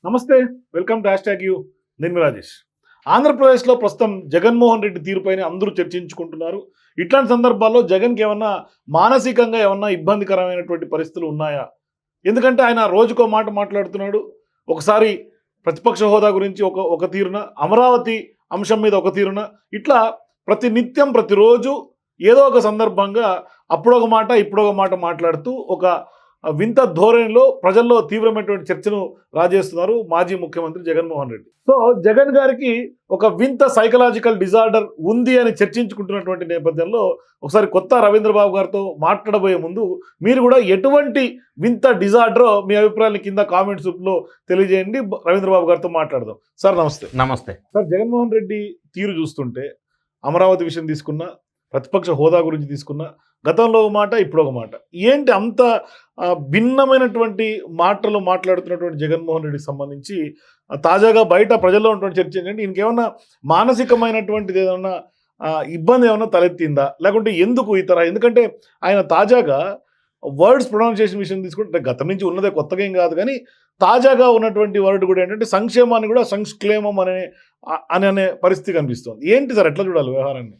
నమస్తే, welcome to #you. నేను మీ రాజేష్. ఆంధ్రప్రదేశ్లో ప్రస్తుతం జగన్మోహన్ రెడ్డి తీరుపైన అందరూ చర్చించుకుంటున్నారు. ఇట్లాంటి సందర్భాల్లో జగన్కి ఏమన్నా మానసికంగా ఏమన్నా ఇబ్బందికరమైనటువంటి పరిస్థితులు ఉన్నాయా? ఎందుకంటే ఆయన రోజుకో మాట మాట్లాడుతున్నాడు. ఒకసారి ప్రతిపక్ష హోదా గురించి ఒక తీరున, అమరావతి అంశం మీద ఒక తీరున, ఇట్లా నిత్యం ప్రతిరోజు ఏదో ఒక సందర్భంగా అప్పుడొక మాట ఇప్పుడొక మాట మాట్లాడుతూ ఒక వింత ధోరణిలో ప్రజల్లో తీవ్రమైనటువంటి చర్చను రాజేస్తున్నారు మాజీ ముఖ్యమంత్రి జగన్మోహన్ రెడ్డి. సో జగన్ గారికి ఒక వింత సైకలాజికల్ డిజార్డర్ ఉంది అని చర్చించుకుంటున్నటువంటి నేపథ్యంలో ఒకసారి కొత్త రవీంద్రబాబు గారితో మాట్లాడబోయే ముందు మీరు కూడా ఎటువంటి వింత డిజార్డరో మీ అభిప్రాయాన్ని కింద కామెంట్స్ లో తెలియజేయండి. రవీంద్రబాబు గారితో మాట్లాడదాం. సార్ నమస్తే. నమస్తే సార్, జగన్మోహన్ రెడ్డి తీరు చూస్తుంటే అమరావతి విషయం తీసుకున్నా, ప్రతిపక్ష హోదా గురించి తీసుకున్నా, గతంలో ఒక మాట ఇప్పుడు ఒక మాట, ఏంటి అంత భిన్నమైనటువంటి మాటలు మాట్లాడుతున్నటువంటి జగన్మోహన్ రెడ్డికి సంబంధించి తాజాగా బయట ప్రజల్లో ఉన్నటువంటి చర్చ ఏంటంటే ఈయనకేమన్నా మానసికమైనటువంటిది ఏదన్నా ఇబ్బంది ఏమన్నా తలెత్తిందా, లేకుంటే ఎందుకు ఈ తరహా? ఎందుకంటే ఆయన తాజాగా వర్డ్స్ ప్రొనౌన్సియేషన్ విషయం తీసుకుంటే గతం నుంచి ఉన్నదే, కొత్తగా ఏం కాదు, కానీ తాజాగా ఉన్నటువంటి వర్డ్ కూడా ఏంటంటే సంక్షేమాన్ని కూడా సంక్షేమం అనే పరిస్థితి కనిపిస్తుంది. ఏంటి సార్, ఎట్లా చూడాలి వ్యవహారాన్ని?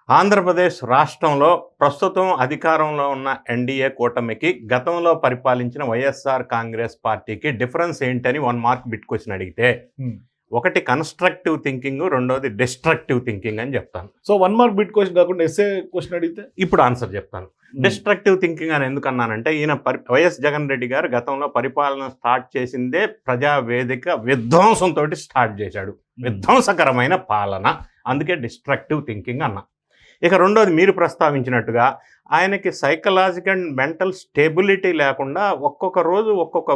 ఆంధ్రప్రదేశ్ రాష్ట్రంలో ప్రస్తుతం అధికారంలో ఉన్న ఎన్డీఏ కూటమికి గతంలో పరిపాలించిన వైఎస్ఆర్ కాంగ్రెస్ పార్టీకి డిఫరెన్స్ ఏంటని 1 మార్క్ బిట్ క్వశ్చన్ అడిగితే, ఒకటి కన్స్ట్రక్టివ్ థింకింగ్, రెండోది డిస్ట్రక్టివ్ థింకింగ్ అని చెప్తాను. సో 1 మార్క్ బిట్ క్వశ్చన్ కాకుండా ఎస్ఏ క్వశ్చన్ అడిగితే ఇప్పుడు ఆన్సర్ చెప్తాను. డిస్ట్రక్టివ్ థింకింగ్ అని ఎందుకన్నానంటే, ఈయన వైఎస్ జగన్ రెడ్డి గారు గతంలో పరిపాలన స్టార్ట్ చేసిందే ప్రజావేదిక విధ్వంసంతో స్టార్ట్ చేశాడు. విధ్వంసకరమైన పాలన, అందుకే డిస్ట్రక్టివ్ థింకింగ్ అన్నా. ఇక రెండోది మీరు ప్రస్తావించినట్టుగా ఆయనకి సైకలాజికల్ అండ్ మెంటల్ స్టెబిలిటీ లేకుండా ఒక్కొక్క రోజు ఒక్కొక్క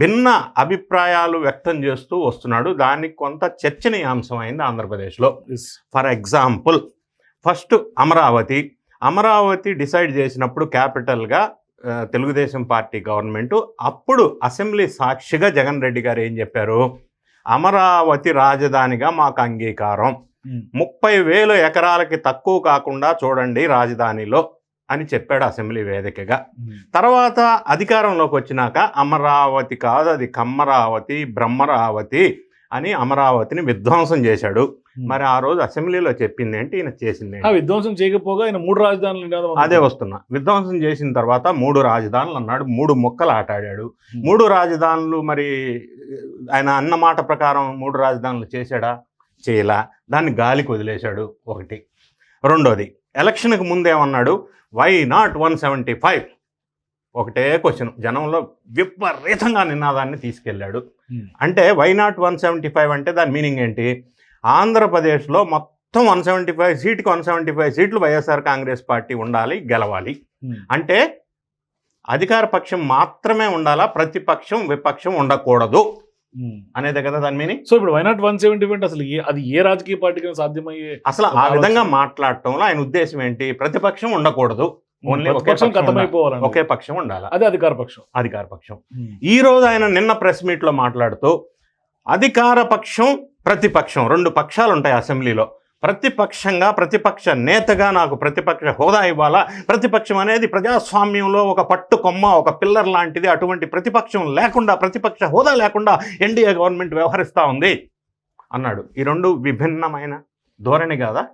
భిన్న అభిప్రాయాలు వ్యక్తం చేస్తూ వస్తున్నాడు. దానికి కొంత చర్చనీయాంశమైంది ఆంధ్రప్రదేశ్లో. For example, first Amaravati decide చేసినప్పుడు క్యాపిటల్గా తెలుగుదేశం పార్టీ గవర్నమెంటు, అప్పుడు అసెంబ్లీ సాక్షిగా జగన్ రెడ్డి గారు ఏం చెప్పారు? అమరావతి రాజధానిగా మాకు అంగీకారం, 30,000 ఎకరాలకి తక్కువ కాకుండా చూడండి రాజధానిలో అని చెప్పాడు అసెంబ్లీ వేదికగా. తర్వాత అధికారంలోకి వచ్చినాక అమరావతి కాదు, అది కమ్మరావతి, బ్రహ్మరావతి అని అమరావతిని విధ్వంసం చేశాడు. మరి ఆ రోజు అసెంబ్లీలో చెప్పింది ఏంటి, ఈయన చేసింది ఏంటి? విధ్వంసం చేయకపోగా ఆయన 3 రాజధానులు, అదే వస్తున్నా. విధ్వంసం చేసిన తర్వాత 3 రాజధానులు అన్నాడు, 3 ముక్కలు ఆటాడాడు. 3 రాజధానులు మరి ఆయన అన్న మాట ప్రకారం 3 రాజధానులు చేశాడా? చేయలా. దాన్ని గాలికి వదిలేశాడు. ఒకటి. రెండోది, ఎలక్షన్కి ముందేమన్నాడు? Why not 175? ఒకటే క్వశ్చన్ జనంలో విపరీతంగా నినాదాన్ని తీసుకెళ్ళాడు. అంటే వై నాట్ 175 అంటే దాని మీనింగ్ ఏంటి? ఆంధ్రప్రదేశ్లో మొత్తం 175 సీట్లు వైఎస్ఆర్ కాంగ్రెస్ పార్టీ ఉండాలి, గెలవాలి. అంటే అధికార పక్షం మాత్రమే ఉండాలా, ప్రతిపక్షం విపక్షం ఉండకూడదు అనేదే కదా దాని మీనింగ్. సో ఇప్పుడు వై నాట్ 175 అసలు అది ఏ రాజకీయ పార్టీకి సాధ్యమయ్యే? అసలు ఆ విధంగా మాట్లాడటంలో ఆయన ఉద్దేశం ఏంటి? ప్రతిపక్షం ఉండకూడదు, ఓన్లీ ఒకే పక్షం ఉండాలి, అదే అధికార పక్షం. ఈ రోజు ఆయన నిన్న ప్రెస్ మీట్ లో మాట్లాడుతూ అధికార పక్షం ప్రతిపక్షం 2 పక్షాలు ఉంటాయి అసెంబ్లీలో. ప్రతిపక్ష నేతగా నాకు ప్రతిపక్ష హోదా ఇవ్వాలా, ప్రతిపక్షం అనేది ప్రజాస్వామ్యంలో ఒక పట్టు కొమ్మ, ఒక పిల్లర్ లాంటిది. అటువంటి ప్రతిపక్షం లేకుండా, ప్రతిపక్ష హోదా లేకుండా ఎన్డీఏ గవర్నమెంట్ వ్యవహరిస్తూ ఉంది అన్నాడు. ఈ 2 విభిన్నమైన ధోరణి కాదా?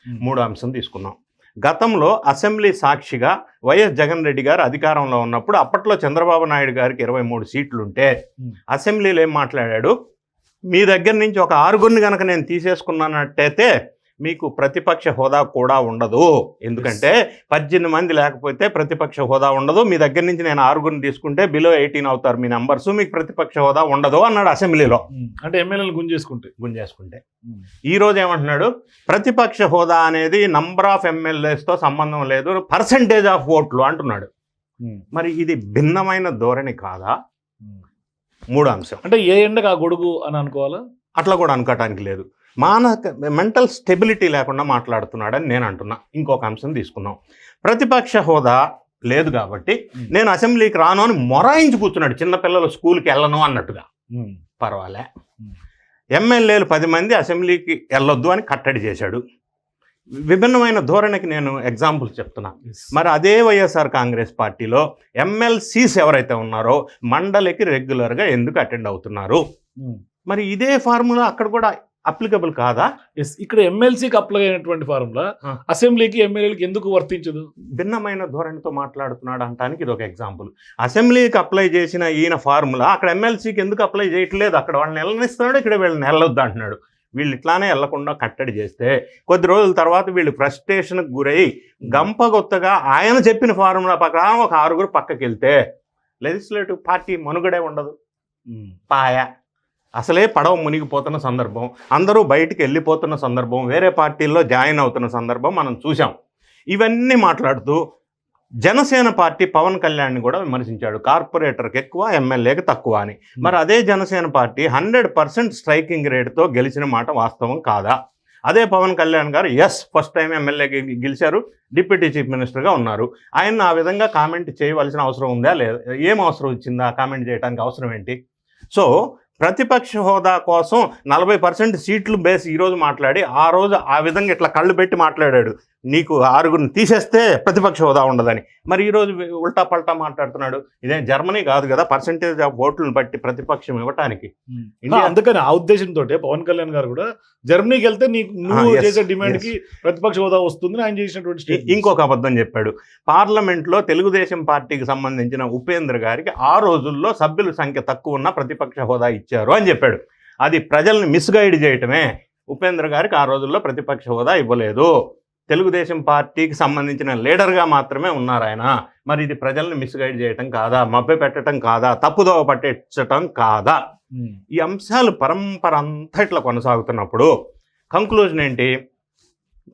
3వ అంశం తీసుకున్నాం. గతంలో అసెంబ్లీ సాక్షిగా వైఎస్ జగన్ రెడ్డి గారు అధికారంలో ఉన్నప్పుడు, అప్పట్లో చంద్రబాబు నాయుడు గారికి 23 సీట్లుంటే అసెంబ్లీలో ఏం మాట్లాడాడు? మీ దగ్గర నుంచి ఒక 6గురిని కనుక నేను తీసేసుకున్నట్టయితే మీకు ప్రతిపక్ష హోదా కూడా ఉండదు. ఎందుకంటే 18 మంది లేకపోతే ప్రతిపక్ష హోదా ఉండదు. మీ దగ్గర నుంచి నేను 6గురిని తీసుకుంటే బిలో 18 అవుతారు మీ నంబర్స్, మీకు ప్రతిపక్ష హోదా ఉండదు అన్నాడు అసెంబ్లీలో. అంటే ఎమ్మెల్యేలు గుంజేసుకుంటే. ఈ రోజు ఏమంటున్నాడు? ప్రతిపక్ష హోదా అనేది నంబర్ ఆఫ్ ఎమ్మెల్యేస్తో సంబంధం లేదు, పర్సంటేజ్ ఆఫ్ ఓట్లు అంటున్నాడు. మరి ఇది భిన్నమైన ధోరణి కాదా? 3వ అంశం. అంటే ఏ ఎండకు ఆ గొడుగు అని అనుకోవాలా? అట్లా కూడా అనుకోవటానికి లేదు. మెంటల్ స్టెబిలిటీ లేకుండా మాట్లాడుతున్నాడని నేను అంటున్నా. ఇంకొక అంశం తీసుకుందాం. ప్రతిపక్ష హోదా లేదు కాబట్టి నేను అసెంబ్లీకి రాను అని మొరాయించి కూర్చున్నాడు. చిన్నపిల్లలు స్కూల్కి వెళ్ళను అన్నట్టుగా. పర్వాలే. ఎమ్మెల్యేలు 10 మంది అసెంబ్లీకి వెళ్ళొద్దు అని కట్టడి చేశాడు. విభిన్నమైన ధోరణికి నేను ఎగ్జాంపుల్ చెప్తున్నా. మరి అదే వైఎస్ఆర్ కాంగ్రెస్ పార్టీలో ఎమ్మెల్సీస్ ఎవరైతే ఉన్నారో మండలికి రెగ్యులర్గా ఎందుకు అటెండ్ అవుతున్నారు? మరి ఇదే ఫార్ములా అక్కడ కూడా అప్లికబుల్ కాదా? ఇక్కడ ఎమ్మెల్సీకి అప్లై అయినటువంటి ఫార్ములా అసెంబ్లీకి ఎమ్మెల్యేలకు ఎందుకు వర్తించదు? భిన్నమైన ధోరణితో మాట్లాడుతున్నాడు అంటానికి ఇది ఒక ఎగ్జాంపుల్. అసెంబ్లీకి అప్లై చేసిన ఈయన ఫార్ములా అక్కడ ఎమ్మెల్సీకి ఎందుకు అప్లై చేయట్లేదు? అక్కడ వాళ్ళని వెళ్ళనిస్తున్నాడు, ఇక్కడ వీళ్ళని వెళ్ళొద్దు అంటున్నాడు. వీళ్ళు ఇట్లానే వెళ్లకుండా కట్టడి చేస్తే కొద్ది రోజుల తర్వాత వీళ్ళు ఫ్రస్ట్రేషన్కి గురై గంపగొత్తగా ఆయన చెప్పిన ఫార్ములా ప్రకారం ఒక 6 పక్కకి వెళ్తే లెజిస్లేటివ్ పార్టీ మనుగడే ఉండదు. పాయ అసలే పడవ మునిగిపోతున్న సందర్భం, అందరూ బయటికి వెళ్ళిపోతున్న సందర్భం, వేరే పార్టీల్లో జాయిన్ అవుతున్న సందర్భం మనం చూసాం. ఇవన్నీ మాట్లాడుతూ జనసేన పార్టీ పవన్ కళ్యాణ్ని కూడా విమర్శించాడు. కార్పొరేటర్కి ఎక్కువ, ఎమ్మెల్యేకి తక్కువ అని. మరి అదే జనసేన పార్టీ 100% స్ట్రైకింగ్ రేట్తో గెలిచిన మాట వాస్తవం కాదా? అదే పవన్ కళ్యాణ్ గారు ఫస్ట్ టైం ఎమ్మెల్యేకి గెలిచారు, డిప్యూటీ చీఫ్ మినిస్టర్గా ఉన్నారు. ఆయన ఆ విధంగా కామెంట్ చేయవలసిన అవసరం ఉందా లేదా? ఏం అవసరం వచ్చిందా కామెంట్ చేయడానికి? అవసరం ఏంటి? సో ప్రతిపక్ష హోదా కోసం 40% సీట్లు బేస్ ఈరోజు మాట్లాడి ఆ రోజు ఆ విధంగా ఇట్లా కళ్ళు పెట్టి మాట్లాడాడు, నీకు 6 తీసేస్తే ప్రతిపక్ష హోదా ఉండదని. మరి ఈరోజు ఉల్టా పల్టా మాట్లాడుతున్నాడు. ఇదే జర్మనీ కాదు కదా పర్సంటేజ్ ఆఫ్ ఓట్లను బట్టి ప్రతిపక్షం ఇవ్వటానికి. అందుకని ఆ ఉద్దేశంతో పవన్ కళ్యాణ్ గారు కూడా జర్మనీకి వెళ్తే నువ్వు చేసే డిమాండ్ కి ప్రతిపక్ష హోదా వస్తుందని ఆయన చేసినటువంటి ఇంకొక అబద్ధం చెప్పాడు. పార్లమెంట్లో తెలుగుదేశం పార్టీకి సంబంధించిన ఉపేంద్ర గారికి ఆ రోజుల్లో సభ్యుల సంఖ్య తక్కువ ఉన్న ప్రతిపక్ష హోదా ఇచ్చారు అని చెప్పాడు. అది ప్రజల్ని మిస్గైడ్ చేయటమే. ఉపేంద్ర గారికి ఆ రోజుల్లో ప్రతిపక్ష హోదా ఇవ్వలేదు, తెలుగుదేశం పార్టీకి సంబంధించిన లీడర్గా మాత్రమే ఉన్నారు ఆయన. మరి ఇది ప్రజల్ని మిస్గైడ్ చేయటం కాదా? మభ్య పెట్టడం కాదా? తప్పుదోవ పట్టించటం కాదా? ఈ అంశాలు పరంపర అంతా ఇట్లా కొనసాగుతున్నప్పుడు కంక్లూజన్ ఏంటి?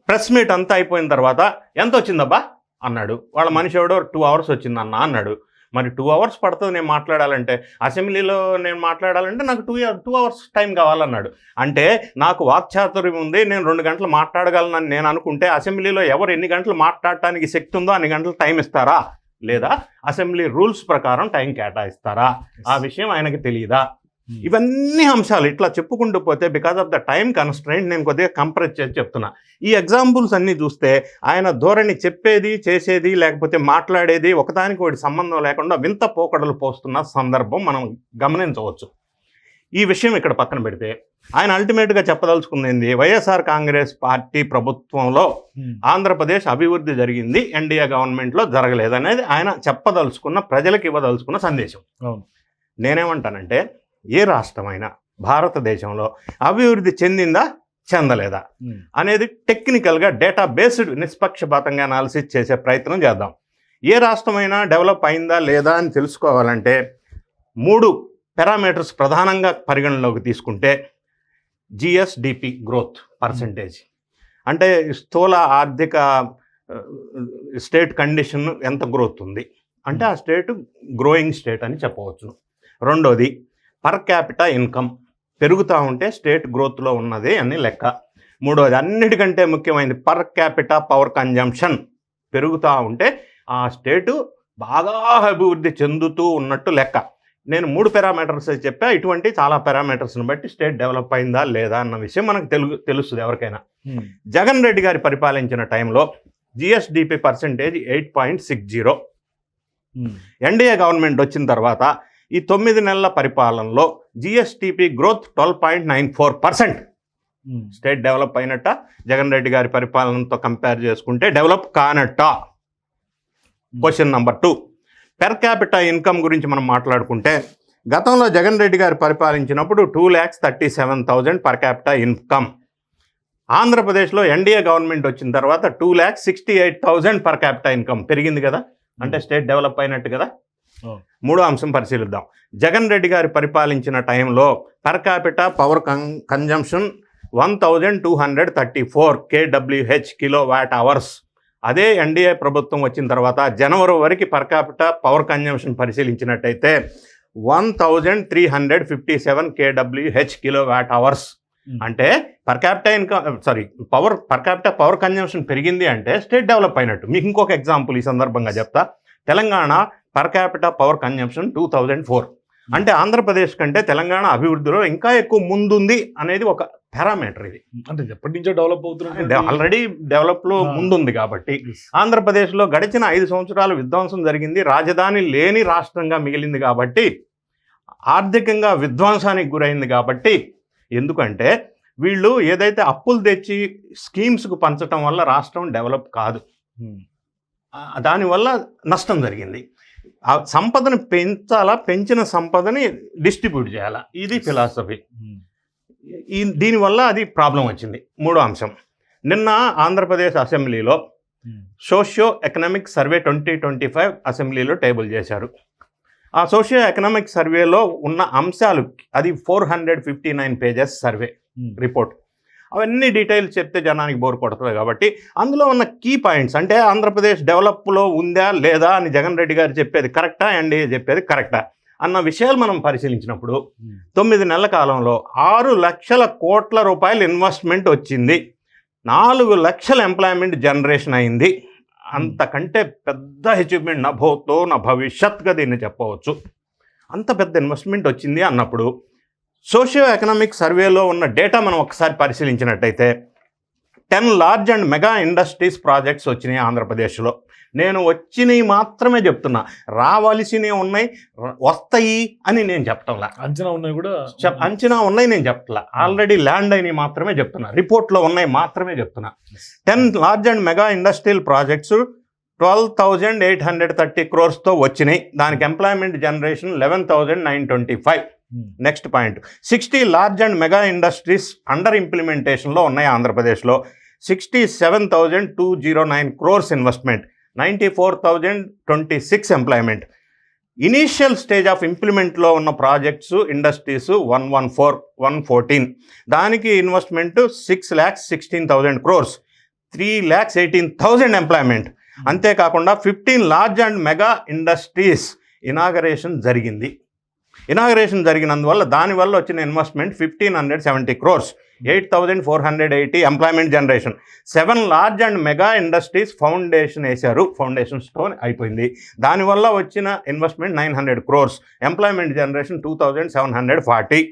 ప్రెస్ మీట్ అంతా అయిపోయిన తర్వాత ఎంత వచ్చిందబ్బా అన్నాడు. వాళ్ళ మనిషి ఎవడో 2 hours వచ్చిందన్నా అన్నాడు. మరి 2 hours పడుతుంది నేను మాట్లాడాలంటే, అసెంబ్లీలో నేను మాట్లాడాలంటే నాకు 2 hours టైం కావాలన్నాడు. అంటే నాకు వాక్చాతుర్యం ఉంది, నేను 2 గంటలు మాట్లాడగలనని నేను అనుకుంటే అసెంబ్లీలో ఎవరు ఎన్ని గంటలు మాట్లాడటానికి శక్తి ఉందో అన్ని గంటలు టైం ఇస్తారా? లేదా అసెంబ్లీ రూల్స్ ప్రకారం టైం కేటాయిస్తారా? ఆ విషయం ఆయనకి తెలియదా? ఇవన్నీ అంశాలు ఇట్లా చెప్పుకుంటూ పోతే because of the time constraint నేను కొద్దిగా కంప్రెస్ చేసి చెప్తున్నా. ఈ ఎగ్జాంపుల్స్ అన్నీ చూస్తే ఆయన ధోరణి చెప్పేది చేసేది లేకపోతే మాట్లాడేది ఒకదానికి ఒకటి సంబంధం లేకుండా వింత పోకడలు పోస్తున్న సందర్భం మనం గమనించవచ్చు. ఈ విషయం ఇక్కడ పక్కన పెడితే ఆయన అల్టిమేట్గా చెప్పదలుచుకుంది వైఎస్ఆర్ కాంగ్రెస్ పార్టీ ప్రభుత్వంలో ఆంధ్రప్రదేశ్ అభివృద్ధి జరిగింది, ఎన్డీఏ గవర్నమెంట్లో జరగలేదనేది ఆయన చెప్పదలుచుకున్న, ప్రజలకు ఇవ్వదలుచుకున్న సందేశం. నేనేమంటానంటే ఏ రాష్ట్రమైనా భారతదేశంలో అభివృద్ధి చెందిందా చెందలేదా అనేది టెక్నికల్గా డేటా బేస్డ్ నిష్పక్షపాతంగా అనాలిసిస్ చేసే ప్రయత్నం చేద్దాం. ఏ రాష్ట్రమైనా డెవలప్ అయిందా లేదా అని తెలుసుకోవాలంటే 3 పారామీటర్స్ ప్రధానంగా పరిగణలోకి తీసుకుంటే జిఎస్డిపి గ్రోత్ పర్సంటేజ్, అంటే స్థూల ఆర్థిక స్టేట్ కండిషన్ ఎంత గ్రోత్ ఉంది అంటే ఆ స్టేట్ గ్రోయింగ్ స్టేట్ అని చెప్పవచ్చు. రెండోది పర్ క్యాపిటా ఇన్కమ్ పెరుగుతూ ఉంటే స్టేట్ గ్రోత్లో ఉన్నది అని లెక్క. మూడోది అన్నిటికంటే ముఖ్యమైనది పర్ క్యాపిటా పవర్ కన్జంప్షన్ పెరుగుతూ ఉంటే ఆ స్టేటు బాగా అభివృద్ధి చెందుతూ ఉన్నట్టు లెక్క. నేను 3 పారామీటర్స్ చెప్పా. ఇటువంటి చాలా పారామీటర్స్ని బట్టి స్టేట్ డెవలప్ అయిందా లేదా అన్న విషయం మనకు తెలుస్తుంది ఎవరికైనా. జగన్ రెడ్డి గారి పరిపాలించిన టైంలో జిఎస్డిపి పర్సంటేజ్ 8.60. ఎన్డీఏ గవర్నమెంట్ వచ్చిన తర్వాత ఈ 9 నెలల పరిపాలనలో జిఎస్టిపి గ్రోత్ 12.94%. స్టేట్ డెవలప్ అయినట్ట? జగన్ రెడ్డి గారి పరిపాలనతో కంపేర్ చేసుకుంటే డెవలప్ కానట్ట? Question number 2, per capita income గురించి మనం మాట్లాడుకుంటే గతంలో జగన్ రెడ్డి గారు పరిపాలించినప్పుడు 2,37,000 పర్ క్యాపిటా ఇన్కమ్. ఆంధ్రప్రదేశ్లో ఎన్డీఏ గవర్నమెంట్ వచ్చిన తర్వాత 2,68,000 పర్ క్యాపిటా ఇన్కమ్ పెరిగింది కదా, అంటే స్టేట్ డెవలప్ అయినట్టు కదా. మూడో అంశం పరిశీలిద్దాం. జగన్ రెడ్డి గారి పరిపాలించిన టైంలో per capita power consumption 1,234 kWh kilowatt hours. అదే ఎన్డీఏ ప్రభుత్వం వచ్చిన తర్వాత జనవరి వరకు పర్ క్యాపిటా పవర్ కన్జంప్షన్ పరిశీలించినట్టయితే 1,357 kWh కిలోవాట్ అవర్స్. అంటే per capita income per capita power consumption పెరిగింది అంటే స్టేట్ డెవలప్ అయినట్టు. మీకు ఇంకొక ఎగ్జాంపుల్ ఈ సందర్భంగా చెప్తా. Telangana per capita power consumption 2004, అంటే ఆంధ్రప్రదేశ్ కంటే తెలంగాణ అభివృద్ధిలో ఇంకా ఎక్కువ ముందుంది అనేది ఒక పారామీటర్ ఇది. అంటే ఎప్పటి నుంచో డెవలప్ అవుతున్నారు, ఆల్రెడీ డెవలప్ లో ముందుంది కాబట్టి. ఆంధ్రప్రదేశ్లో గడిచిన 5 సంవత్సరాలు విధ్వంసం జరిగింది, రాజధాని లేని రాష్ట్రంగా మిగిలింది కాబట్టి, ఆర్థికంగా విధ్వంసానికి గురైంది కాబట్టి. ఎందుకంటే వీళ్ళు ఏదైతే అప్పులు తెచ్చి స్కీమ్స్కు పంచడం వల్ల రాష్ట్రం డెవలప్ కాదు, దానివల్ల నష్టం జరిగింది. ఆ సంపదను పెంచాలా, పెంచిన సంపదని డిస్ట్రిబ్యూట్ చేయాలా, ఇది ఫిలాసఫీ. దీనివల్ల అది ప్రాబ్లం వచ్చింది. మూడో అంశం, నిన్న ఆంధ్రప్రదేశ్ అసెంబ్లీలో సోషియో ఎకనామిక్ సర్వే 2025 అసెంబ్లీలో టేబుల్ చేశారు. ఆ సోషియో ఎకనామిక్ సర్వేలో ఉన్న అంశాలు, అది 459 పేజెస్ సర్వే రిపోర్ట్. అవన్నీ డీటెయిల్స్ చెప్తే జనానికి బోర్ కొడుతుంది కాబట్టి అందులో ఉన్న కీ పాయింట్స్, అంటే ఆంధ్రప్రదేశ్ డెవలప్లో ఉందా లేదా అని జగన్ రెడ్డి గారు చెప్పేది కరెక్టా, ఎన్డీఏ చెప్పేది కరెక్టా అన్న విషయాలు మనం పరిశీలించినప్పుడు 9 నెలల కాలంలో 6 లక్షల కోట్ల రూపాయలు ఇన్వెస్ట్మెంట్ వచ్చింది, 4 లక్షల ఎంప్లాయ్మెంట్ జనరేషన్ అయింది. అంతకంటే పెద్ద అచీవ్మెంట్ నా భూతో నా భవిష్యత్గా దీన్ని చెప్పవచ్చు. అంత పెద్ద ఇన్వెస్ట్మెంట్ వచ్చింది అన్నప్పుడు సోషియో ఎకనామిక్ సర్వేలో ఉన్న డేటా మనం ఒకసారి పరిశీలించినట్టయితే 10 large and mega industries projects వచ్చినాయి ఆంధ్రప్రదేశ్లో. నేను వచ్చినవి మాత్రమే చెప్తున్నా, రావాల్సినవి ఉన్నాయి, వస్తాయి అని నేను చెప్పటంలా. అంచనా ఉన్నాయి కూడా, అంచనా ఉన్నాయి నేను చెప్పట్లా, ఆల్రెడీ ల్యాండ్ అయినవి మాత్రమే చెప్తున్నా, రిపోర్ట్లో ఉన్నాయి మాత్రమే చెప్తున్నా. 10 large and mega industrial projects 12,830 crores వచ్చినాయి. దానికి employment generation 11,925. Next point, 60 large and mega industries under ఇంప్లిమెంటేషన్లో ఉన్నాయి ఆంధ్రప్రదేశ్లో. 67,209 crores investment, 94,026 employment. Initial stage of ఇంప్లిమెంట్లో ఉన్న ప్రాజెక్ట్స్ ఇండస్ట్రీస్ 114, దానికి ఇన్వెస్ట్మెంట్ 6,16,000 crores, 3,18,000 ఎంప్లాయ్మెంట్. అంతేకాకుండా 15 large and mega industries inauguration జరిగింది. ఇనాగరేషన్ జరిగినందువల్ల దానివల్ల వచ్చిన investment 1,570 crores, 8,480 employment generation. 7 large and mega industries foundation వేశారు, ఫౌండేషన్ స్టోన్ అయిపోయింది, దానివల్ల వచ్చిన ఇన్వెస్ట్మెంట్ 900 crores, ఎంప్లాయ్మెంట్ జనరేషన్ 2,740.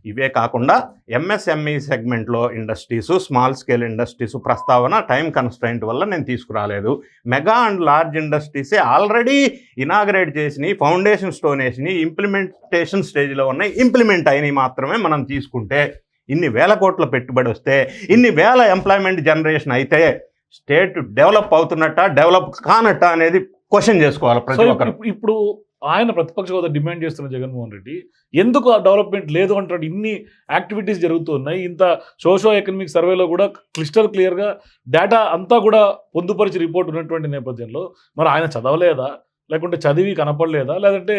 ఇవే కాకుండా ఎంఎస్ఎంఈ సెగ్మెంట్లో ఇండస్ట్రీసు, స్మాల్ స్కేల్ ఇండస్ట్రీసు ప్రస్తావన టైం కన్స్ట్రైంట్ వల్ల నేను తీసుకురాలేదు. మెగా అండ్ లార్జ్ ఇండస్ట్రీసే ఆల్రెడీ ఇనాగరేట్ చేసినాయి, ఫౌండేషన్ స్టోన్ వేసినాయి, ఇంప్లిమెంటేషన్ స్టేజ్లో ఉన్నాయి, ఇంప్లిమెంట్ అయినవి మాత్రమే మనం తీసుకుంటే, ఇన్ని వేల కోట్ల పెట్టుబడి వస్తే, ఇన్ని వేల ఎంప్లాయ్మెంట్ జనరేషన్ అయితే స్టేట్ డెవలప్ అవుతున్నట్ట, డెవలప్ కానట్ట అనేది క్వశ్చన్ చేసుకోవాలి ప్రతి ఒక్కరు. ఇప్పుడు ఆయన ప్రతిపక్ష హోదా డిమాండ్ చేస్తున్న జగన్మోహన్ రెడ్డి ఎందుకు ఆ డెవలప్మెంట్ లేదు అంటాడు? ఇన్ని యాక్టివిటీస్ జరుగుతున్నాయి, ఇంత సోషో ఎకనామిక్ సర్వేలో కూడా క్లిస్టల్ క్లియర్గా డేటా అంతా కూడా పొందుపరిచి రిపోర్ట్ ఉన్నటువంటి నేపథ్యంలో మరి ఆయన చదవలేదా, లేకుంటే చదివి కనపడలేదా, లేదంటే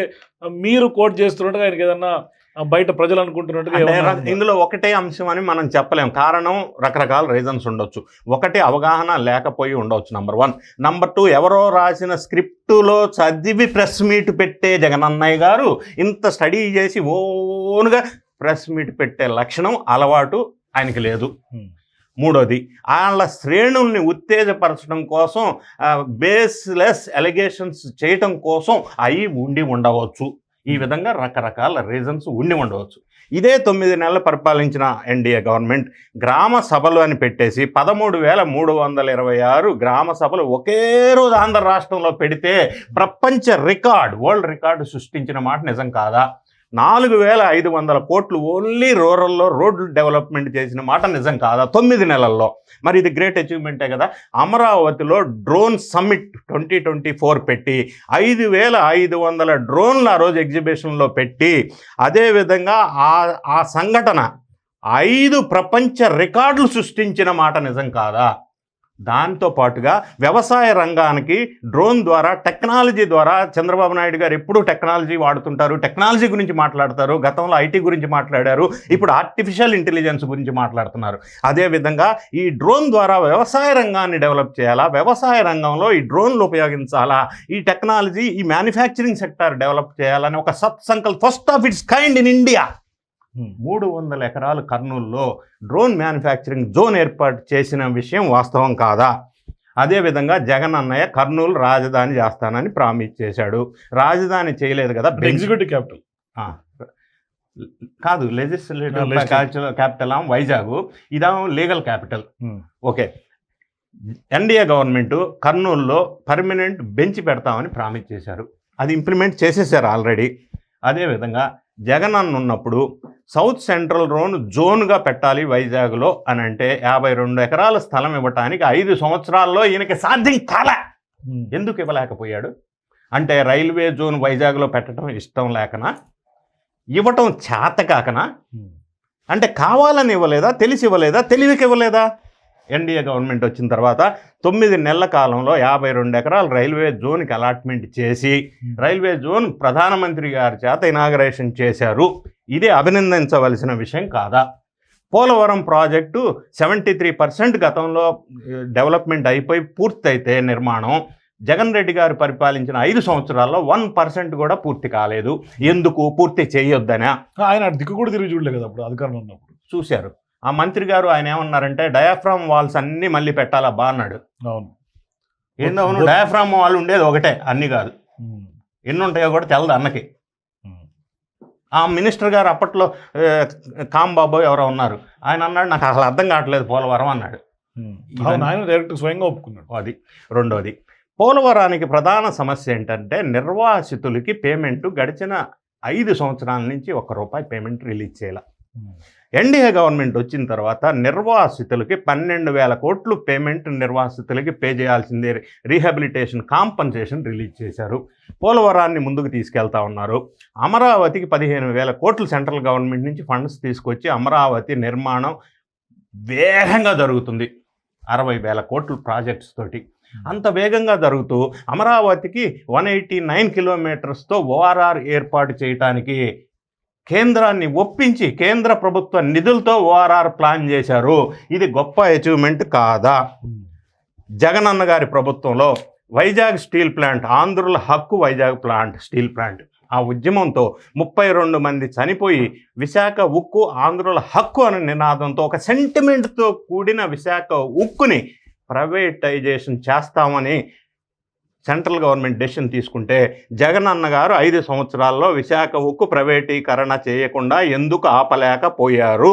మీరు కోట్ చేస్తున్నట్టుగా ఆయనకి ఏదన్నా బయట ప్రజలు అనుకుంటున్నట్టుగా? ఇందులో ఒకటే అంశం అని మనం చెప్పలేం, కారణం రకరకాల రీజన్స్ ఉండొచ్చు. ఒకటి, అవగాహన లేకపోయి ఉండవచ్చు, నంబర్ 1. నంబర్ 2, ఎవరో రాసిన స్క్రిప్టులో చదివి ప్రెస్ మీట్ పెట్టే జగనన్నయ్య గారు ఇంత స్టడీ చేసి ఓన్గా ప్రెస్ మీట్ పెట్టే లక్షణం, అలవాటు ఆయనకి లేదు. మూడోది, వాళ్ళ శ్రేణుల్ని ఉత్తేజపరచడం కోసం, బేస్లెస్ ఎలిగేషన్స్ చేయటం కోసం అవి ఉండి ఉండవచ్చు. ఈ విధంగా రకరకాల రీజన్స్ ఉండి ఉండవచ్చు. ఇదే 9 నెలలు పరిపాలించిన ఎన్డీఏ గవర్నమెంట్ గ్రామ సభలు అని పెట్టేసి 13,326 గ్రామ సభలు ఒకే రోజు ఆంధ్ర రాష్ట్రంలో పెడితే ప్రపంచ రికార్డ్, వరల్డ్ రికార్డు సృష్టించిన మాట నిజం కాదా? 4,500 కోట్లు ఓన్లీ రూరల్లో రోడ్లు డెవలప్మెంట్ చేసిన మాట నిజం కాదా 9 నెలల్లో? మరి ఇది గ్రేట్ అచీవ్మెంటే కదా. అమరావతిలో డ్రోన్ సమ్మిట్ 2024 పెట్టి 5,500 డ్రోన్లు ఆ రోజు ఎగ్జిబిషన్లో పెట్టి, అదేవిధంగా ఆ సంఘటన 5 ప్రపంచ రికార్డులు సృష్టించిన మాట నిజం కాదా? దాంతో పాటుగా వ్యవసాయ రంగానికి డ్రోన్ ద్వారా, టెక్నాలజీ ద్వారా, చంద్రబాబు నాయుడు గారు ఎప్పుడూ టెక్నాలజీ వాడుతుంటారు, టెక్నాలజీ గురించి మాట్లాడతారు, గతంలో ఐటీ గురించి మాట్లాడారు, ఇప్పుడు ఆర్టిఫిషియల్ ఇంటెలిజెన్స్ గురించి మాట్లాడుతున్నారు. అదేవిధంగా ఈ డ్రోన్ ద్వారా వ్యవసాయ రంగాన్ని డెవలప్ చేయాలా, వ్యవసాయ రంగంలో ఈ డ్రోన్లు ఉపయోగించాలా, ఈ టెక్నాలజీ, ఈ మ్యానుఫ్యాక్చరింగ్ సెక్టర్ డెవలప్ చేయాలని ఒక సత్సంకల్ప, first of its kind in India 300 ఎకరాలు కర్నూలులో డ్రోన్ మ్యానుఫ్యాక్చరింగ్ జోన్ ఏర్పాటు చేసిన విషయం వాస్తవం కాదా? అదేవిధంగా జగన్ అన్నయ్య కర్నూలు రాజధాని చేస్తానని ప్రామిస్ చేశాడు, రాజధాని చేయలేదు కదా. ఎగ్జిక్యూటివ్ క్యాపిటల్ కాదు, లెజిస్లేటివ్ క్యాపిటల్ వైజాగ్, ఇదేమో legal capital. Okay, NDA government కర్నూలులో పర్మనెంట్ బెంచ్ పెడతామని ప్రామిస్ చేశారు. అది ఇంప్లిమెంట్ చేసేసారు ఆల్రెడీ. అదేవిధంగా జగన్ అన్న ఉన్నప్పుడు సౌత్ సెంట్రల్ జోన్గా పెట్టాలి వైజాగ్లో అని అంటే 52 ఎకరాల స్థలం ఇవ్వటానికి 5 సంవత్సరాల్లో ఈయనకి సాధ్యం కాలే. ఎందుకు ఇవ్వలేకపోయాడు అంటే రైల్వే జోన్ వైజాగ్లో పెట్టడం ఇష్టం లేకనా, ఇవ్వటం చేత కాకనా, అంటే కావాలని ఇవ్వలేదా, తెలిసి ఇవ్వలేదా, తెలివికి ఇవ్వలేదా? ఎన్డీఏ గవర్నమెంట్ వచ్చిన తర్వాత 9 నెలల కాలంలో 52 ఎకరాలు రైల్వే జోన్కి అలాట్మెంట్ చేసి రైల్వే జోన్ ప్రధానమంత్రి గారి చేత ఇనాగరేషన్ చేశారు. ఇది అభినందించవలసిన విషయం కాదా? పోలవరం ప్రాజెక్టు 73% గతంలో డెవలప్మెంట్ అయిపోయి పూర్తయితే నిర్మాణం, జగన్ రెడ్డి గారు పరిపాలించిన 5 సంవత్సరాల్లో 1% కూడా పూర్తి కాలేదు. ఎందుకు? పూర్తి చేయొద్దనా? ఆయన దిక్కు కూడా తిరిగి చూడలేదు కదా అప్పుడు అధికారంలో ఉన్నప్పుడు. చూశారు. ఆ మంత్రి గారు ఆయన ఏమన్నారంటే డయాఫ్రామ్ వాల్స్ అన్నీ మళ్ళీ పెట్టాలబ్బా అన్నాడు. అవును, ఏందవును, డయాఫ్రామ్ వాల్ ఉండేది ఒకటే, అన్ని కాదు, ఎన్ని ఉంటాయో కూడా తెలదు అన్నకి. ఆ మినిస్టర్ గారు అప్పట్లో కాంబాబు ఎవరో ఉన్నారు, ఆయన అన్నాడు నాకు అసలు అర్థం కావట్లేదు పోలవరం అన్నాడు. ఆయన డైరెక్ట్ స్వయంగా ఒప్పుకున్నాడు. అది రెండోది. పోలవరానికి ప్రధాన సమస్య ఏంటంటే నిర్వాసితులకి పేమెంట్ గడిచిన 5 సంవత్సరాల నుంచి ₹1 పేమెంట్ రిలీజ్ చేయాల. ఎన్డీఏ గవర్నమెంట్ వచ్చిన తర్వాత నిర్వాసితులకి 12,000 కోట్లు పేమెంట్ నిర్వాసితులకి పే చేయాల్సిందే రీహాబిలిటేషన్ కాంపన్సేషన్ రిలీజ్ చేశారు. పోలవరాన్ని ముందుకు తీసుకెళ్తా ఉన్నారు. అమరావతికి 15,000 కోట్లు సెంట్రల్ గవర్నమెంట్ నుంచి ఫండ్స్ తీసుకొచ్చి అమరావతి నిర్మాణం వేగంగా జరుగుతుంది. 60,000 కోట్లు ప్రాజెక్ట్స్ తోటి అంత వేగంగా జరుగుతూ అమరావతికి 189 కిలోమీటర్స్తో ఓఆర్ఆర్ ఏర్పాటు చేయడానికి కేంద్రాన్ని ఒప్పించి కేంద్ర ప్రభుత్వ నిధులతో ఓఆర్ఆర్ ప్లాన్ చేశారు. ఇది గొప్ప అచీవ్మెంట్ కాదా? జగనన్న గారి ప్రభుత్వంలో వైజాగ్ స్టీల్ ప్లాంట్, ఆంధ్రుల హక్కు వైజాగ్ ప్లాంట్, స్టీల్ ప్లాంట్, ఆ ఉద్యమంతో 32 మంది చనిపోయి విశాఖ ఉక్కు ఆంధ్రుల హక్కు అనే నినాదంతో ఒక సెంటిమెంట్తో కూడిన విశాఖ ఉక్కుని ప్రైవేటైజేషన్ చేస్తామని సెంట్రల్ గవర్నమెంట్ డెసిషన్ తీసుకుంటే జగన్ అన్న గారు 5 సంవత్సరాల్లో విశాఖ ఉక్కు ప్రైవేటీకరణ చేయకుండా ఎందుకు ఆపలేకపోయారు?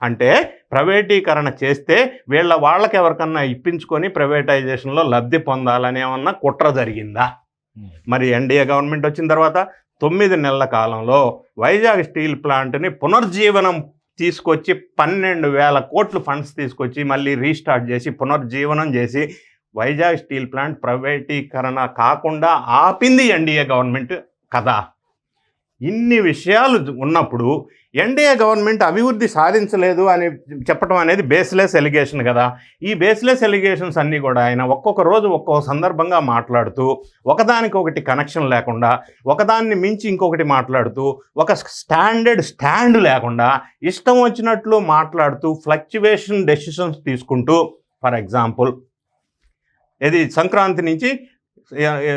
అంటే ప్రైవేటీకరణ చేస్తే వాళ్ళకి ఎవరికన్నా ఇప్పించుకొని ప్రైవేటైజేషన్లో లబ్ధి పొందాలని ఏమన్నా కుట్ర జరిగిందా? మరి ఎన్డీఏ గవర్నమెంట్ వచ్చిన తర్వాత 9 నెలల కాలంలో వైజాగ్ స్టీల్ ప్లాంట్ని పునర్జీవనం తీసుకొచ్చి 12,000 కోట్లు ఫండ్స్ తీసుకొచ్చి మళ్ళీ రీస్టార్ట్ చేసి పునర్జీవనం చేసి వైజాగ్ స్టీల్ ప్లాంట్ ప్రైవేటీకరణ కాకుండా ఆపింది ఎన్డీఏ గవర్నమెంట్ కదా. ఇన్ని విషయాలు ఉన్నప్పుడు ఎన్డీఏ గవర్నమెంట్ అభివృద్ధి సాధించలేదు అని చెప్పడం అనేది బేస్లెస్ ఎలిగేషన్ కదా. ఈ బేస్లెస్ ఎలిగేషన్స్ అన్నీ కూడా ఆయన ఒక్కొక్క రోజు ఒక్కొక్క సందర్భంగా మాట్లాడుతూ ఒకదానికొకటి కనెక్షన్ లేకుండా ఒకదాన్ని మించి ఇంకొకటి మాట్లాడుతూ ఒక స్టాండ్ లేకుండా ఇష్టం వచ్చినట్లు మాట్లాడుతూ ఫ్లక్చువేషన్ డెసిషన్స్ తీసుకుంటూ, ఫర్ ఎగ్జాంపుల్ ఇది సంక్రాంతి నుంచి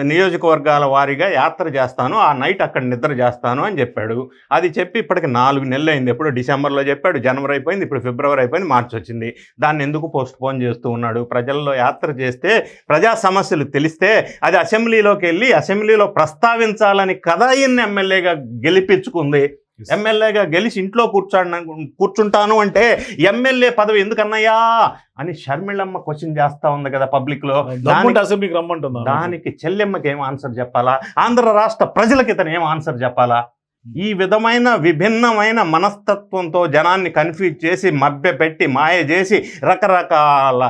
నియోజకవర్గాల వారీగా యాత్ర చేస్తాను, ఆ నైట్ అక్కడ నిద్ర చేస్తాను అని చెప్పాడు. అది చెప్పి ఇప్పటికి 4 నెలలు అయింది. ఎప్పుడు డిసెంబర్లో చెప్పాడు, జనవరి అయిపోయింది, ఇప్పుడు ఫిబ్రవరి అయిపోయింది, మార్చి వచ్చింది. దాన్ని ఎందుకు పోస్ట్పోన్ చేస్తూ ఉన్నాడు? ప్రజల్లో యాత్ర చేస్తే ప్రజా సమస్యలు తెలిస్తే అది అసెంబ్లీలోకి వెళ్ళి అసెంబ్లీలో ప్రస్తావించాలని కదా ఈయన్ని ఎమ్మెల్యేగా గెలిపించుకుంది. ఎమ్మెల్యేగా గెలిచి ఇంట్లో కూర్చుంటాను అంటే ఎమ్మెల్యే పదవి ఎందుకన్నాయా అని షర్మిళమ్మ క్వశ్చన్ చేస్తా ఉంది కదా పబ్లిక్లో. అసెంబ్లీకి రమ్మంటుందా? దానికి చెల్లెమ్మకి ఏం ఆన్సర్ చెప్పాలా? ఆంధ్ర రాష్ట్ర ప్రజలకి ఇతను ఏం ఆన్సర్ చెప్పాలా? ఈ విధమైన విభిన్నమైన మనస్తత్వంతో జనాన్ని కన్ఫ్యూజ్ చేసి మభ్యపెట్టి మాయ చేసి రకరకాల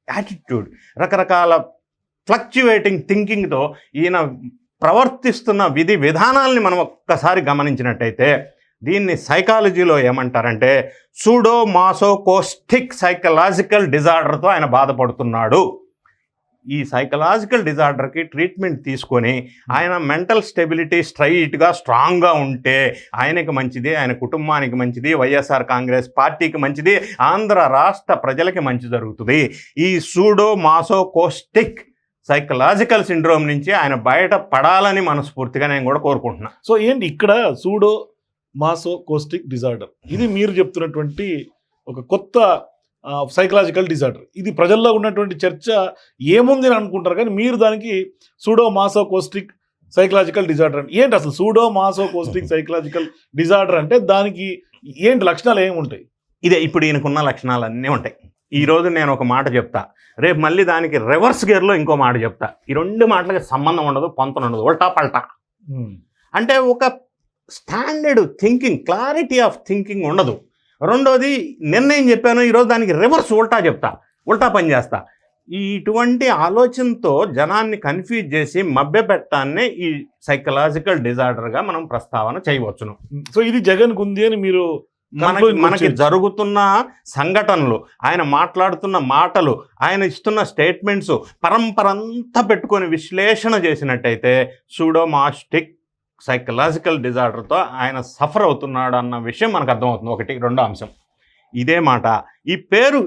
యాటిట్యూడ్, రకరకాల ఫ్లక్చువేటింగ్ థింకింగ్తో ఈయన ప్రవర్తిస్తున్న విధి విధానాల్ని మనం ఒక్కసారి గమనించినట్టయితే దీన్ని సైకాలజీలో ఏమంటారంటే సూడో మాసోకోస్టిక్ సైకలాజికల్ డిజార్డర్తో ఆయన బాధపడుతున్నాడు. ఈ సైకలాజికల్ డిజార్డర్కి ట్రీట్మెంట్ తీసుకొని ఆయన మెంటల్ స్టెబిలిటీ స్ట్రైట్గా స్ట్రాంగ్గా ఉంటే ఆయనకి మంచిది, ఆయన కుటుంబానికి మంచిది, వైఎస్ఆర్ కాంగ్రెస్ పార్టీకి మంచిది, ఆంధ్ర రాష్ట్ర ప్రజలకి మంచి జరుగుతుంది. ఈ సూడో మాసోకోస్టిక్ సైకలాజికల్ సిండ్రోమ్ నుంచి ఆయన బయట పడాలని మనస్ఫూర్తిగా నేను కూడా కోరుకుంటున్నా. సో ఏంటి ఇక్కడ సూడో మాసోకోస్టిక్ డిజార్డర్, ఇది మీరు చెప్తున్నటువంటి ఒక కొత్త సైకలాజికల్ డిజార్డర్. ఇది ప్రజల్లో ఉన్నటువంటి చర్చ ఏముంది అని అనుకుంటారు, కానీ మీరు దానికి సూడో మాసోకోస్టిక్ సైకలాజికల్ డిజార్డర్ అంటే ఏంటి అసలు? సూడో మాసో కోస్టిక్ సైకలాజికల్ డిజార్డర్ అంటే దానికి ఏంటి లక్షణాలు ఏమి ఉంటాయి? ఇదే ఇప్పుడు ఈయనకున్న లక్షణాలు అన్నీ ఉంటాయి. ఈ రోజు నేను ఒక మాట చెప్తా, రేపు మళ్ళీ దానికి రివర్స్ గేర్లో ఇంకో మాట చెప్తా. ఈ రెండు మాటలకి సంబంధం ఉండదు, పొంతన ఉండదు, ఉల్టా పల్టా. అంటే ఒక standard thinking, clarity of thinking ఉండదు. రెండోది నిర్ణయం చెప్పాను, ఈరోజు దానికి రివర్స్ ఉల్టా చెప్తా, ఉల్టా పని చేస్తా. ఇటువంటి ఆలోచనతో జనాన్ని కన్ఫ్యూజ్ చేసి మభ్యపెట్టాన్నే ఈ సైకలాజికల్ డిజార్డర్గా మనం ప్రస్తావన చేయవచ్చును. సో ఇది జగన్ ఉంది అని మీరు మనకి జరుగుతున్న సంఘటనలు, ఆయన మాట్లాడుతున్న మాటలు, ఆయన ఇస్తున్న స్టేట్మెంట్స్ పరంపర అంతా పెట్టుకొని విశ్లేషణ చేసినట్టయితే సూడోమాస్టిక్ సైకలాజికల్ డిజార్డర్తో ఆయన సఫర్ అవుతున్నాడు అన్న విషయం మనకు అర్థమవుతుంది. ఒకటి. రెండో అంశం ఇదే మాట, ఈ పేరు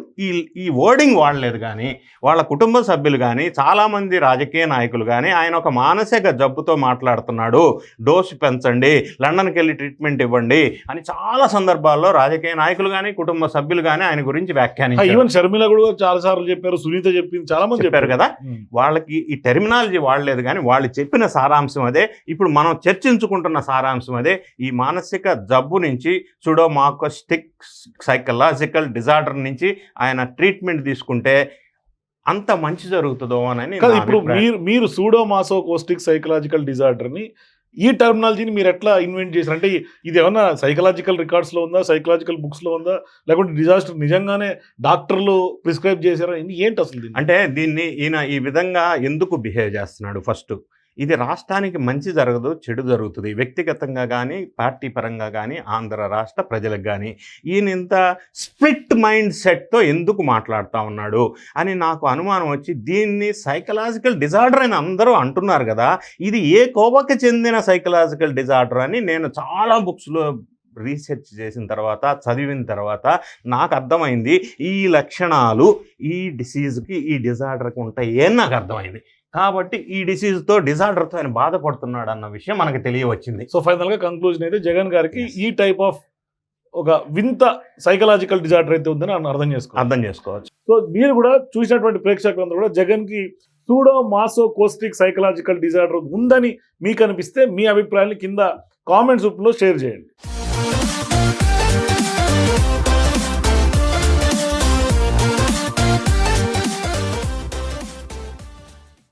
ఈ వర్డింగ్ వాడలేదు కానీ వాళ్ళ కుటుంబ సభ్యులు కానీ చాలామంది రాజకీయ నాయకులు కానీ ఆయన ఒక మానసిక జబ్బుతో మాట్లాడుతున్నాడు, డోసు పెంచండి, లండన్కి వెళ్ళి ట్రీట్మెంట్ ఇవ్వండి అని చాలా సందర్భాల్లో రాజకీయ నాయకులు కానీ కుటుంబ సభ్యులు కానీ ఆయన గురించి వ్యాఖ్యానించారు. ఈవెన్ షర్మిల కూడా చాలా సార్లు చెప్పారు, సునీత చెప్పింది, చాలా మంది చెప్పారు కదా. వాళ్ళకి ఈ టెర్మినాలజీ వాడలేదు కానీ వాళ్ళు చెప్పిన సారాంశం అదే, ఇప్పుడు మనం చర్చించుకుంటున్న సారాంశం అదే. ఈ మానసిక జబ్బు నుంచి సూడోమాకోస్టిక్ సైకలాజికల్ డిజార్డర్ నుంచి ఆయన ట్రీట్మెంట్ తీసుకుంటే అంత మంచి జరుగుతుందో అని. ఇప్పుడు మీరు సూడోమాసో కోస్టిక్ సైకలాజికల్ డిజార్డర్ని ఈ టర్మినాలజీని మీరు ఎట్లా ఇన్వెంట్ చేశారు? అంటే ఇది ఏమన్నా సైకలాజికల్ రికార్డ్స్లో ఉందా, సైకలాజికల్ బుక్స్లో ఉందా, లేకుంటే డిజాస్టర్ నిజంగానే డాక్టర్లు ప్రిస్క్రైబ్ చేశారా? ఏంటి అసలు? అంటే దీన్ని ఈయన ఈ విధంగా ఎందుకు బిహేవ్ చేస్తున్నాడు? ఫస్ట్, ఇది రాష్ట్రానికి మంచి జరగదు, చెడు జరుగుతుంది. వ్యక్తిగతంగా కానీ పార్టీ పరంగా కానీ ఆంధ్ర రాష్ట్ర ప్రజలకు కానీ ఈయన ఇంత స్ప్లిట్ మైండ్ సెట్తో ఎందుకు మాట్లాడుతూ ఉన్నాడు అని నాకు అనుమానం వచ్చి, దీన్ని సైకలాజికల్ డిజార్డర్ అని అందరూ అంటున్నారు కదా, ఇది ఏ కోవకి చెందిన సైకలాజికల్ డిజార్డర్ అని నేను చాలా బుక్స్లో రీసెర్చ్ చేసిన తర్వాత, చదివిన తర్వాత నాకు అర్థమైంది ఈ లక్షణాలు ఈ డిసీజ్కి, ఈ డిజార్డర్కి ఉంటాయి అని నాకు అర్థమైంది. కాబట్టి ఈ డిసీజ్తో, డిజార్డర్తో ఆయన బాధపడుతున్నాడు అన్న విషయం మనకు తెలియవచ్చింది. సో ఫైనల్గా కంక్లూజన్ అయితే జగన్ గారికి ఈ టైప్ ఆఫ్ ఒక వింత సైకలాజికల్ డిజార్డర్ అయితే ఉందని అర్థం చేసుకోవచ్చు. సో మీరు కూడా చూసినటువంటి ప్రేక్షకులందరూ కూడా జగన్కి సూడోమాసో కోస్టిక్ సైకలాజికల్ డిజార్డర్ ఉందని మీకు అనిపిస్తే మీ అభిప్రాయాన్ని కింద కామెంట్స్ రూపంలో షేర్ చేయండి.